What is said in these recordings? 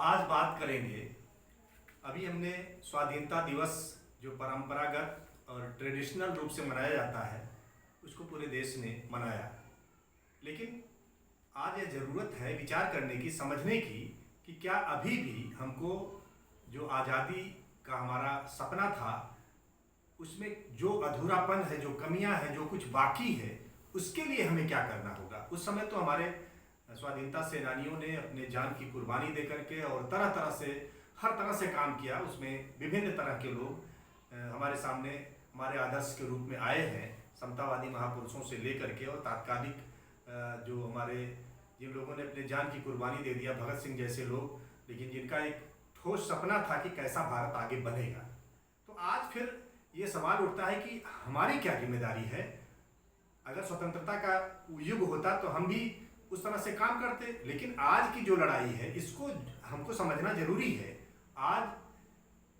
आज बात करेंगे। अभी हमने स्वाधीनता दिवस जो परंपरागत और ट्रेडिशनल रूप से मनाया जाता है उसको पूरे देश ने मनाया। लेकिन आज यह ज़रूरत है विचार करने की, समझने की कि क्या अभी भी हमको जो आज़ादी का हमारा सपना था उसमें जो अधूरापन है, जो कमियां हैं, जो कुछ बाकी है, उसके लिए हमें क्या करना होगा। उस समय तो हमारे स्वाधीनता सेनानियों ने अपने जान की कुर्बानी दे करके और तरह तरह से हर तरह से काम किया। उसमें विभिन्न तरह के लोग हमारे सामने हमारे आदर्श के रूप में आए हैं, समतावादी महापुरुषों से लेकर के और तात्कालिक जो हमारे जिन लोगों ने अपने जान की कुर्बानी दे दिया, भगत सिंह जैसे लोग, लेकिन जिनका एक ठोस सपना था कि कैसा भारत आगे बनेगा। तो आज फिर ये सवाल उठता है कि हमारी क्या जिम्मेदारी है। अगर स्वतंत्रता का युग होता तो हम भी उस तरह से काम करते, लेकिन आज की जो लड़ाई है इसको हमको समझना जरूरी है। आज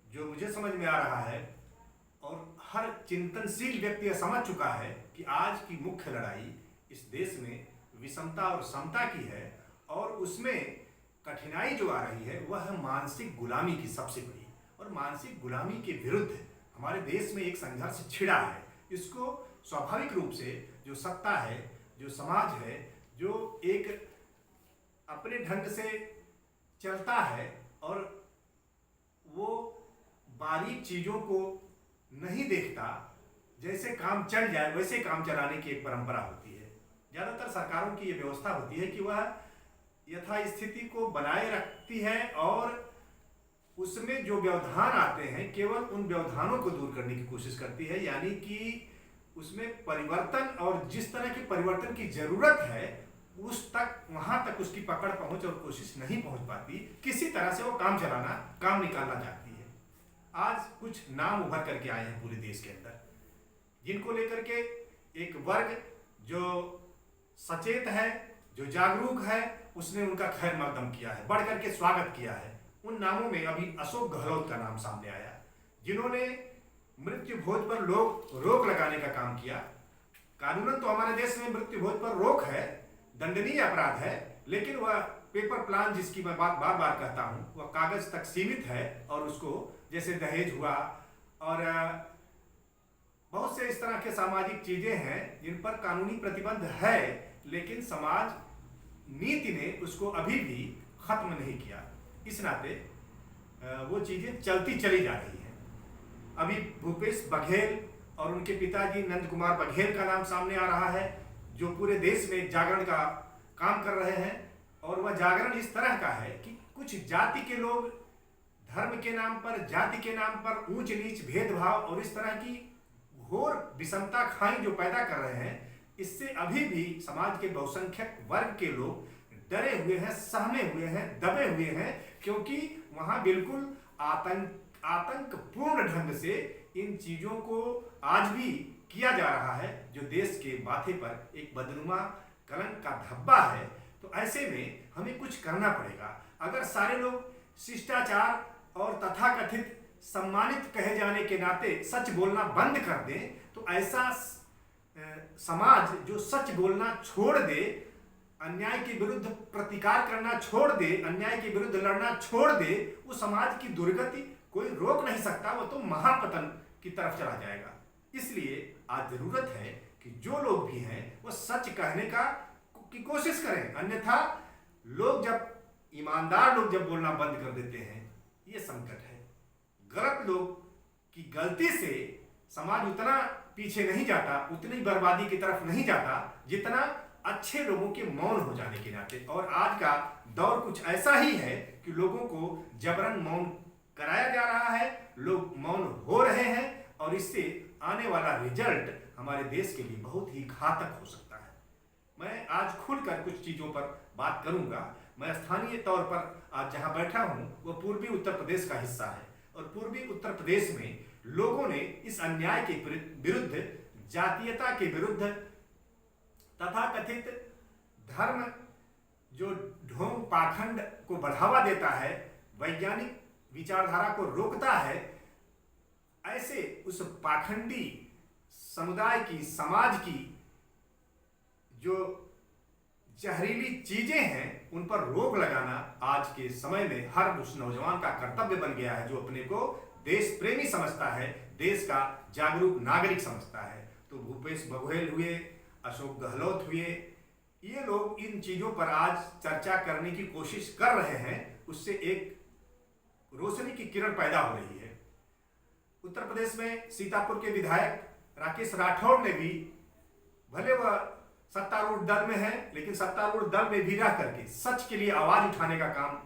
जो मुझे समझ में आ रहा है और हर चिंतनशील व्यक्ति यह समझ चुका है कि आज की मुख्य लड़ाई इस देश में विषमता और समता की है, और उसमें कठिनाई जो आ रही है वह है मानसिक गुलामी की सबसे बड़ी। और मानसिक गुलामी के विरुद्ध हमारे देश में एक संघर्ष छिड़ा है। इसको स्वाभाविक रूप से जो सत्ता है, जो समाज है, जो एक अपने ढंग से चलता है और वो बारीक चीज़ों को नहीं देखता, जैसे काम चल जाए वैसे काम चलाने की एक परंपरा होती है। ज़्यादातर सरकारों की ये व्यवस्था होती है कि वह यथास्थिति को बनाए रखती है और उसमें जो व्यवधान आते हैं केवल उन व्यवधानों को दूर करने की कोशिश करती है। यानी कि उसमें परिवर्तन, और जिस तरह के परिवर्तन की जरूरत है उस तक, वहां तक उसकी पकड़ पहुंच और कोशिश नहीं पहुंच पाती। किसी तरह से वो काम चलाना, काम निकालना चाहती है। आज कुछ नाम उभर करके आए हैं पूरे देश के अंदर, जिनको लेकर के एक वर्ग जो सचेत है, जो जागरूक है, उसने उनका खैर मकदम किया है, बढ़ करके स्वागत किया है। उन नामों में अभी अशोक गहलोत का नाम सामने आया, जिन्होंने मृत्यु भोज पर रोक लगाने का काम किया। कानूनन तो हमारे देश में मृत्यु भोज पर रोक है, दंडनीय अपराध है, लेकिन वह पेपर प्लान जिसकी मैं बात बार बार कहता हूं, वह कागज तक सीमित है। और उसको जैसे दहेज हुआ और बहुत से इस तरह के सामाजिक चीजें हैं जिन पर कानूनी प्रतिबंध है, लेकिन समाज नीति ने उसको अभी भी खत्म नहीं किया। इस नाते वो चीजें चलती चली जा रही हैं। अभी भूपेश बघेल और उनके पिताजी नंद कुमार बघेल का नाम सामने आ रहा है, जो पूरे देश में जागरण का काम कर रहे हैं। और वह जागरण इस तरह का है कि कुछ जाति के लोग धर्म के नाम पर, जाति के नाम पर ऊंच नीच भेदभाव और इस तरह की घोर विषमता खाई जो पैदा कर रहे हैं, इससे अभी भी समाज के बहुसंख्यक वर्ग के लोग डरे हुए हैं, सहमे हुए हैं, दबे हुए हैं, क्योंकि वहां बिल्कुल आतंकपूर्ण ढंग से इन चीजों को आज भी किया जा रहा है, जो देश के माथे पर एक बदनुमा कलंक का धब्बा है। तो ऐसे में हमें कुछ करना पड़ेगा। अगर सारे लोग शिष्टाचार और तथाकथित सम्मानित कहे जाने के नाते सच बोलना बंद कर दें, तो ऐसा समाज जो सच बोलना छोड़ दे, अन्याय के विरुद्ध प्रतिकार करना छोड़ दे, अन्याय के विरुद्ध लड़ना छोड़ दे, उस समाज की दुर्गति कोई रोक नहीं सकता, वो तो महापतन की तरफ चला जाएगा। इसलिए आज जरूरत है कि जो लोग भी हैं वो सच कहने की कोशिश करें। अन्यथा लोग जब, ईमानदार लोग जब बोलना बंद कर देते हैं, ये संकट है। गलत लोग की गलती से समाज उतना पीछे नहीं जाता, उतनी बर्बादी की तरफ नहीं जाता, जितना अच्छे लोगों के मौन हो जाने के नाते। और आज का दौर कुछ ऐसा ही है कि लोगों को जबरन मौन कराया जा रहा है, लोग मौन हो रहे हैं, और इससे आने वाला रिजल्ट हमारे देश के लिए बहुत ही घातक हो सकता है। मैं आज खुलकर कुछ चीजों पर बात करूंगा। मैं स्थानीय तौर पर आज जहां बैठा हूं वो पूर्वी उत्तर प्रदेश का हिस्सा है, और पूर्वी उत्तर प्रदेश में लोगों ने इस अन्याय के विरुद्ध, जातीयता के विरुद्ध, तथाकथित धर्म जो ढोंग पाखंड को बढ़ावा देता है, वैज्ञानिक विचारधारा को रोकता है, ऐसे उस पाखंडी समुदाय की, समाज की जो जहरीली चीजें हैं उन पर रोक लगाना आज के समय में हर उस नौजवान का कर्तव्य बन गया है जो अपने को देश प्रेमी समझता है, देश का जागरूक नागरिक समझता है। तो भूपेश बघेल हुए, अशोक गहलोत हुए, ये लोग इन चीजों पर आज चर्चा करने की कोशिश कर रहे हैं, उससे एक रोशनी की किरण पैदा हो रही है। उत्तर प्रदेश में सीतापुर के विधायक राकेश राठौड़ ने भी, भले वह सत्तारूढ़ दल में है, लेकिन सत्तारूढ़ दल में भी रह करके सच के लिए आवाज उठाने का काम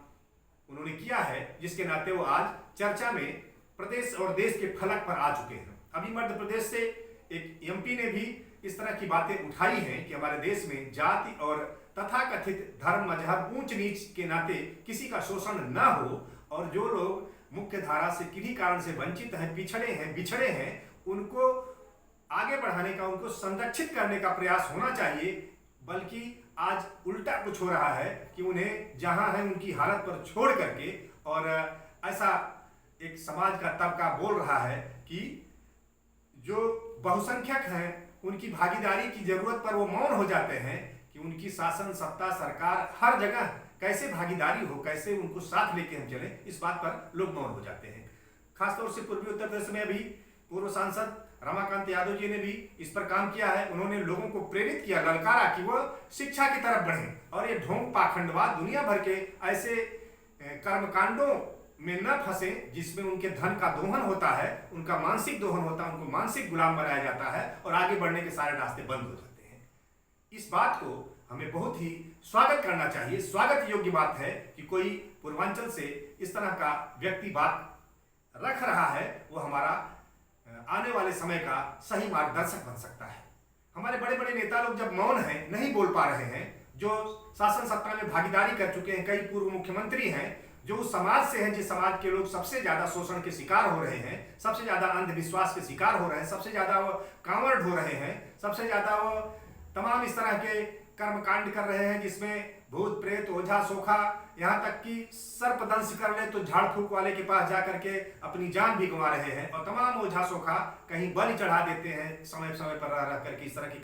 उन्होंने किया है, जिसके नाते वो आज चर्चा में प्रदेश और देश के फलक पर आ चुके हैं। अभी मध्य प्रदेश से एक एमपी ने भी इस तरह की बातें उठाई हैं कि हमारे देश में जाति और तथाकथित धर्म मजहब ऊंच नीच के नाते किसी का शोषण न हो, और जो लोग मुख्य धारा से किसी कारण से वंचित हैं, पिछड़े हैं, बिछड़े हैं, उनको आगे बढ़ाने का, उनको संरक्षित करने का प्रयास होना चाहिए। बल्कि आज उल्टा कुछ हो रहा है कि उन्हें जहां है उनकी हालत पर छोड़ करके, और ऐसा एक समाज का तबका बोल रहा है कि जो बहुसंख्यक हैं उनकी भागीदारी की जरूरत पर वो मौन हो जाते हैं, कि उनकी शासन सत्ता सरकार हर जगह कैसे भागीदारी हो, कैसे उनको साथ लेके हम चले, इस बात पर लोग मौन हो जाते हैं। खासतौर से पूर्वी उत्तर प्रदेश में अभी पूर्व सांसद रमाकांत यादव जी ने भी इस पर काम किया है। उन्होंने लोगों को प्रेरित किया, ललकारा कि वह शिक्षा की तरफ बढ़ें और ये ढोंग पाखंडवाद दुनिया भर के ऐसे कर्मकांडों में न फंसे जिसमें उनके धन का दोहन होता है, उनका मानसिक दोहन होता है, उनको मानसिक गुलाम बनाया जाता है और आगे बढ़ने के सारे रास्ते बंद हो जाते हैं। इस बात को हमें बहुत ही स्वागत करना चाहिए। स्वागत योग्य बात है कि कोई पूर्वांचल से इस तरह का व्यक्ति बात रख रहा है, वो हमारा आने वाले समय का सही मार्गदर्शक बन सकता है। हमारे बड़े बड़े नेता लोग जब मौन हैं, नहीं बोल पा रहे हैं, जो शासन सत्ता में भागीदारी कर चुके हैं, कई पूर्व मुख्यमंत्री हैं जो उस समाज से हैं जिस समाज के लोग सबसे ज्यादा शोषण के शिकार हो रहे हैं, सबसे ज्यादा अंधविश्वास के शिकार हो रहे हैं, सबसे ज्यादा वो कांवड़ ढो रहे हैं, सबसे ज्यादा वो तमाम इस तरह के कर्मकांड कर रहे हैं जिसमें भूत प्रेत ओझा सोखा, यहाँ तक कि सर्पदंश कर ले तो झाड़ फूक वाले के पास जाकर के अपनी जान भी गंवा रहे हैं। और तमाम ओझा सोखा कहीं बलि चढ़ा देते हैं, समय समय पर रह करके इस तरह की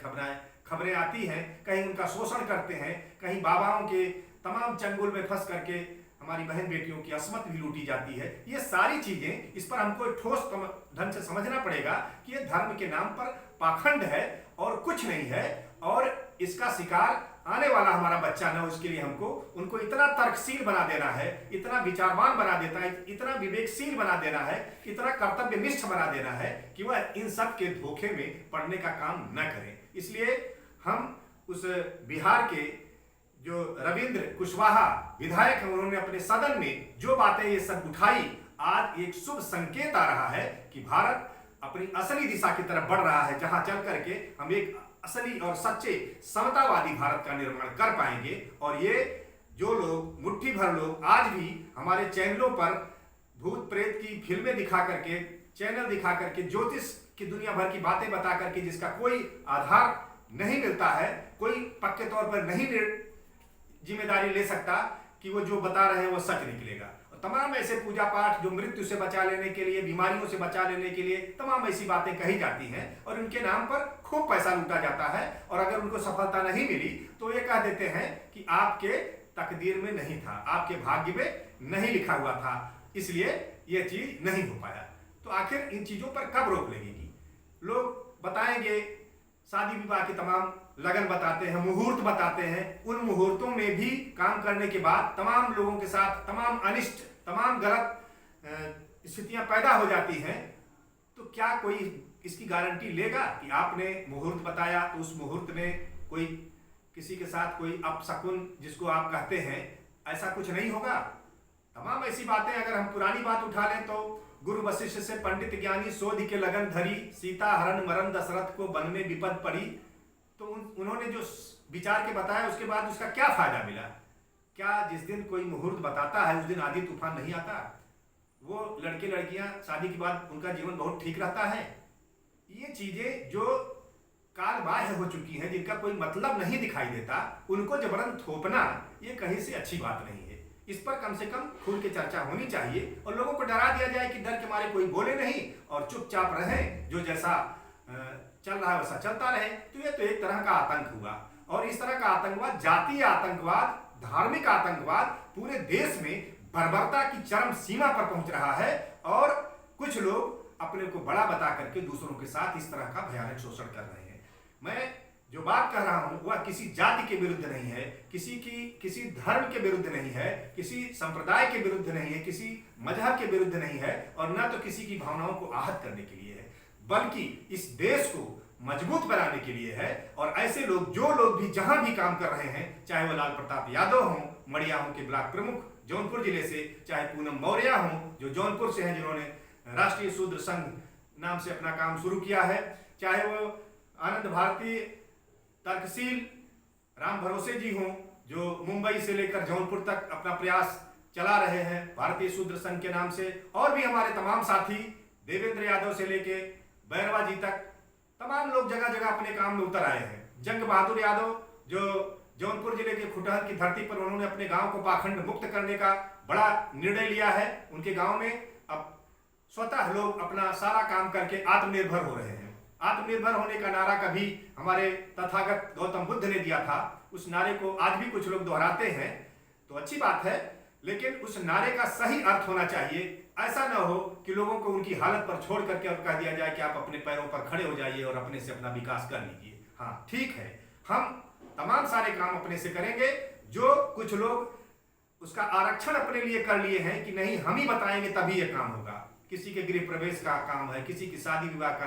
खबरें आती हैं, कहीं उनका शोषण करते हैं, कहीं बाबाओं के तमाम चंगुल में फंस करके हमारी बहन बेटियों की अस्मत भी लूटी जाती है। ये सारी चीजें, इस पर हमको ठोस ढंग से समझना पड़ेगा कि ये धर्म के नाम पर पाखंड है और कुछ नहीं है, और इसका शिकार आने वाला हमारा बच्चा ना, उसके लिए हमको उनको इतना तर्कशील बना देना है, इतना विचारवान बना देता है, इतना विवेकशील बना देना है, इतना कर्तव्यनिष्ठ बना देना है कि वह इन सब के धोखे में पड़ने का काम न करें। इसलिए हम उस बिहार के जो रविंद्र कुशवाहा विधायक हैं, उन्होंने अपने सदन में जो बातें ये सब उठाई, आज एक शुभ संकेत आ रहा है कि भारत अपनी असली दिशा की तरफ बढ़ रहा है, जहां चल करके हम एक असली और सच्चे समतावादी भारत का निर्माण कर पाएंगे। और ये जो लोग, मुट्ठी भर लोग आज भी हमारे चैनलों पर भूत प्रेत की फिल्में दिखा करके, चैनल दिखा करके, ज्योतिष की दुनिया भर की बातें बता करके, जिसका कोई आधार नहीं मिलता है, कोई पक्के तौर पर नहीं जिम्मेदारी ले सकता कि वो जो बता रहे हैं वो सच निकलेगा। और तमाम ऐसे पूजा पाठ जो मृत्यु से बचा लेने के लिए, बीमारियों से बचा लेने के लिए तमाम ऐसी बातें कही जाती हैं और उनके नाम पर खूब पैसा लूटा जाता है। और अगर उनको सफलता नहीं मिली तो ये कह देते हैं कि आपके तकदीर में नहीं था, आपके भाग्य में नहीं लिखा हुआ था, इसलिए ये चीज नहीं हो पाया। तो आखिर इन चीजों पर कब रोक लगेगी? लोग बताएंगे, शादी विवाह की तमाम लगन बताते हैं, मुहूर्त बताते हैं, उन मुहूर्तों में भी काम करने के बाद तमाम लोगों के साथ तमाम अनिष्ट, तमाम गलत स्थितियां पैदा हो जाती हैं। तो क्या कोई इसकी गारंटी लेगा कि आपने मुहूर्त बताया तो उस मुहूर्त में कोई किसी के साथ कोई अपशकुन जिसको आप कहते हैं, ऐसा कुछ नहीं होगा? तमाम ऐसी बातें, अगर हम पुरानी बात उठा लें तो गुरु वशिष्ठ से पंडित ज्ञानी सोधि के लगन धरी, सीता हरण मरण दशरथ को वन में विपद पड़ी। तो उन्होंने जो विचार के बताया उसके बाद उसका क्या फायदा मिला? क्या जिस दिन कोई मुहूर्त बताता है उस दिन आधी तूफान नहीं आता? वो लड़के लड़कियां शादी के बाद उनका जीवन बहुत ठीक रहता है? ये चीजें जो काल बाह्य हो चुकी हैं, जिनका कोई मतलब नहीं दिखाई देता, उनको जबरन थोपना ये कहीं से अच्छी बात नहीं है। इस पर कम से कम खुल के चर्चा होनी चाहिए और लोगों को डरा दिया जाए कि डर के मारे कोई बोले नहीं और चुपचाप रहे, जो जैसा चल रहा है वैसा चलता रहे। तो ये तो एक तरह का आतंक हुआ। और इस तरह का आतंकवाद, जातीय आतंकवाद, धार्मिक आतंकवाद पूरे देश में बर्बरता की चरम सीमा पर पहुंच रहा है और कुछ लोग अपने को बड़ा बता करके दूसरों के साथ इस तरह का भयानक शोषण कर रहे हैं। मैं जो बात कर रहा हूं वह किसी जाति के विरुद्ध नहीं है, किसी धर्म के विरुद्ध नहीं है, किसी संप्रदाय के विरुद्ध नहीं है, किसी मजहब के विरुद्ध नहीं है और न तो किसी की भावनाओं को आहत करने के लिए है, बल्कि इस देश को मजबूत बनाने के लिए है। और ऐसे लोग, जो लोग भी जहां भी काम कर रहे हैं, चाहे वो लाल प्रताप यादव हों, मड़ियाहों के ब्लॉक प्रमुख जौनपुर जिले से, चाहे पूनम मौर्य हों जो जौनपुर से हैं, जिन्होंने राष्ट्रीय शूद्र संघ नाम से अपना काम शुरू किया है, चाहे वो आनंद भारती तर्कशील राम भरोसे जी हों जो मुंबई से लेकर जौनपुर तक अपना प्रयास चला रहे हैं भारतीय शूद्र संघ के नाम से, और भी हमारे तमाम साथी देवेंद्र यादव से लेके बैरवा जी तक तमाम लोग जगह जगह अपने काम में उतर आए हैं। जंग बहादुर यादव जो जौनपुर जिले के खुटहर की धरती पर उन्होंने अपने गांव को पाखंड मुक्त करने का बड़ा निर्णय लिया है। उनके गांव में अब स्वतः लोग अपना सारा काम करके आत्मनिर्भर हो रहे हैं। आत्मनिर्भर होने का नारा कभी हमारे तथागत गौतम बुद्ध ने दिया था, उस नारे को आज भी कुछ लोग दोहराते हैं, तो अच्छी बात है, लेकिन उस नारे का सही अर्थ होना चाहिए। ऐसा न हो कि लोगों को उनकी हालत पर छोड़ करके और कह दिया जाए कि आप अपने पैरों पर खड़े हो जाइए और अपने से अपना विकास कर लीजिए। हाँ ठीक है, हम तमाम सारे काम अपने से करेंगे। जो कुछ लोग उसका आरक्षण अपने लिए कर लिए हैं कि नहीं हम ही बताएंगे तभी ये काम होगा, किसी के गृह प्रवेश का काम है, किसी की शादी विवाह का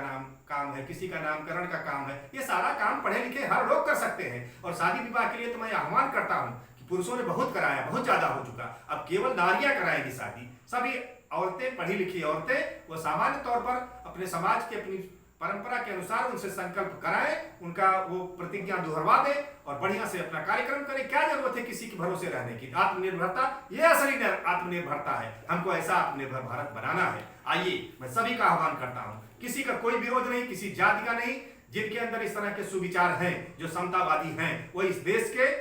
काम है, किसी का नामकरण का काम है, ये सारा काम पढ़े लिखे हर लोग कर सकते हैं। और शादी विवाह के लिए तो मैं आह्वान करता हूँ कि पुरुषों ने बहुत कराया, बहुत ज्यादा हो चुका, अब केवल नारियां कराएंगी शादी। सभी औरतें, पढ़ी लिखी औरतें, वो सामान्य तौर पर अपने समाज के, अपनी परंपरा के अनुसार उनसे संकल्प कराएं, उनका वो प्रतिज्ञा दोहरवा दें और बढ़िया से अपना कार्यक्रम करें। क्या जरूरत है किसी के भरोसे रहने की? आत्मनिर्भरता ये असली आत्मनिर्भरता है, हमको ऐसा आत्मनिर्भर भारत बनाना है। आइए, मैं सभी का आह्वान करता हूं, किसी का कोई विरोध नहीं, किसी जाति का नहीं। जिनके अंदर इस तरह के सुविचार हैं, जो समतावादी हैं, वो इस देश के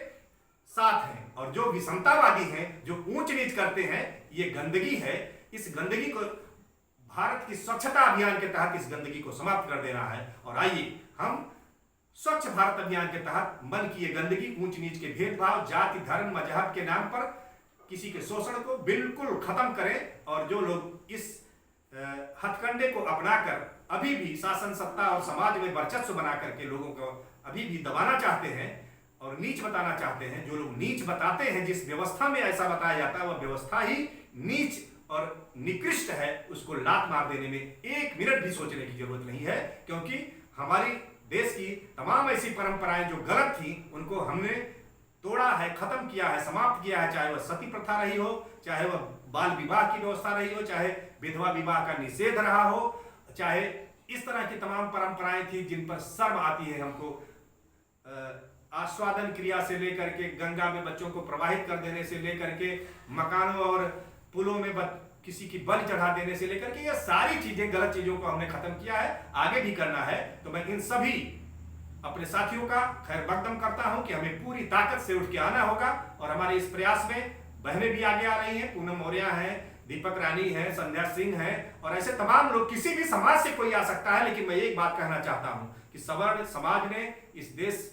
साथ हैं, और जो विषमतावादी हैं, जो ऊंच नीच करते हैं, ये गंदगी है। इस गंदगी को, भारत की स्वच्छता अभियान के तहत इस गंदगी को समाप्त कर देना है। और आइए हम स्वच्छ भारत अभियान के तहत मन की ये गंदगी, ऊंच नीच के भेदभाव, जाति धर्म मजहब के नाम पर किसी के शोषण को बिल्कुल खत्म करें। और जो लोग इस हथकंडे को अपनाकर अभी भी शासन सत्ता और समाज में वर्चस्व बना करके लोगों को अभी भी दबाना चाहते हैं और नीच बताना चाहते हैं, जो लोग नीच बताते हैं, जिस व्यवस्था में ऐसा बताया जाता है वह व्यवस्था ही नीच और निकृष्ट है, उसको लात मार देने में एक मिनट भी सोचने की जरूरत नहीं है। क्योंकि हमारी देश की तमाम ऐसी परंपराएं जो गलत थी उनको हमने तोड़ा है, खत्म किया है, समाप्त किया है। चाहे वह सती प्रथा रही हो, चाहे वह बाल विवाह की व्यवस्था रही हो, चाहे विधवा विवाह का निषेध रहा हो, चाहे इस तरह की तमाम परंपराएं थी जिन पर शर्म आती है हमको। आस्वादन क्रिया से लेकर के गंगा में बच्चों को प्रवाहित कर देने से लेकर के मकानों और पुलों में किसी की बलि चढ़ा देने से लेकर के ये सारी चीजें, गलत चीजों को हमने खत्म किया है, आगे भी करना है। तो मैं इन सभी अपने साथियों का खैर मकदम करता हूं कि हमें पूरी ताकत से उठ के आना होगा। और हमारे इस प्रयास में बहनें भी आगे आ रही हैं, पूनम मौर्य हैं, दीपक रानी है, संध्या सिंह है, और ऐसे तमाम लोग, किसी भी समाज से कोई आ सकता है। लेकिन मैं एक बात कहना चाहता हूं कि सवर्ण समाज ने इस देश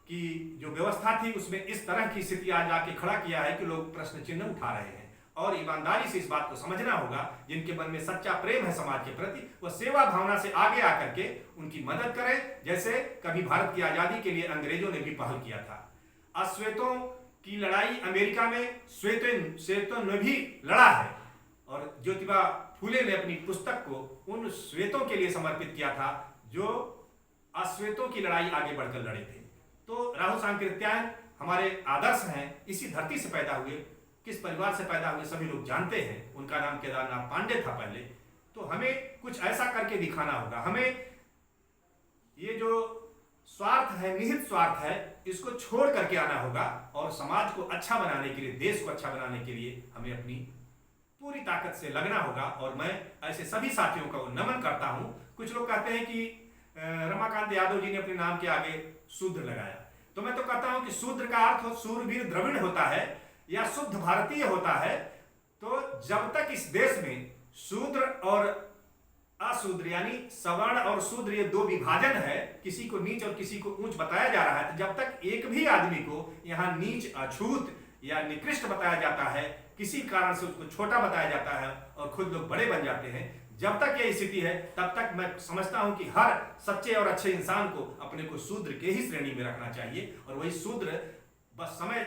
की जो व्यवस्था थी उसमें इस तरह की स्थिति आज आके खड़ा किया है कि लोग प्रश्न चिन्ह उठा रहे हैं। और ईमानदारी से इस बात को समझना होगा, जिनके मन में सच्चा प्रेम है समाज के प्रति, वह सेवा भावना से आगे आकर के उनकी मदद करें, जैसे कभी भारत की आजादी के लिए अंग्रेजों ने भी पहल किया था। अश्वेतों की लड़ाई अमेरिका में श्वेतों ने भी लड़ा है, और ज्योतिबा फूले ने अपनी पुस्तक को उन श्वेतों के लिए समर्पित किया था जो अश्वेतों की लड़ाई आगे बढ़कर लड़े थे। तो राहुल सांकृत्यायन हमारे आदर्श हैं, इसी धरती से पैदा हुए, किस परिवार से पैदा हुए सभी लोग जानते हैं। उनका नाम केदारनाथ पांडे था पहले। तो हमें कुछ ऐसा करके दिखाना होगा। हमें ये जो स्वार्थ है, निहित स्वार्थ है, इसको छोड़ करके आना होगा और समाज को अच्छा बनाने के लिए, देश को अच्छा बनाने के लिए हमें अपनी पूरी ताकत से लगना होगा। और मैं ऐसे सभी साथियों को नमन करता हूं। कुछ लोग कहते हैं कि रमाकांत यादव जी ने अपने नाम के आगे शूद्र लगाया, तो मैं तो कहता हूं कि शूद्र का अर्थ शूरवीर द्रविड़ होता है या शुद्ध भारतीय होता है। तो जब तक इस देश में शूद्र और अशूद्र यानी सवर्ण और शूद्र ये दो विभाजन है, किसी को नीच और किसी को ऊंच बताया जा रहा है। तो जब तक एक भी आदमी को यहाँ नीच, अछूत या निकृष्ट बताया जाता है, किसी कारण से उसको छोटा बताया जाता है और खुद लोग बड़े बन जाते हैं, जब तक यह स्थिति है तब तक मैं समझता हूं कि हर सच्चे और अच्छे इंसान को अपने को शूद्र के ही श्रेणी में रखना चाहिए। और वही शूद्र, बस समय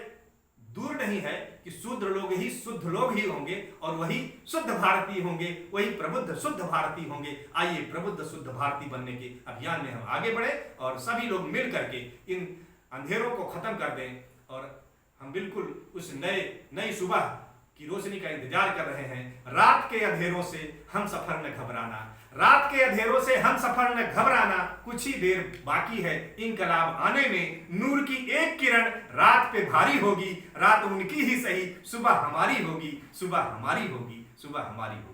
दूर नहीं है कि शूद्र लोग ही शुद्ध लोग ही होंगे और वही शुद्ध भारतीय होंगे, वही प्रबुद्ध शुद्ध भारतीय होंगे। आइए प्रबुद्ध शुद्ध भारतीय बनने के अभियान में हम आगे बढ़े और सभी लोग मिल करके इन अंधेरों को खत्म कर दें और हम बिल्कुल उस नई सुबह की रोशनी का इंतजार कर रहे हैं। रात के अंधेरों से हम सफर न घबराना, रात के अंधेरों से हम सफर न घबराना, कुछ ही देर बाकी है इनकलाब आने में। नूर की एक किरण रात पे भारी होगी, रात उनकी ही सही, सुबह हमारी होगी, सुबह हमारी होगी, सुबह हमारी होगी।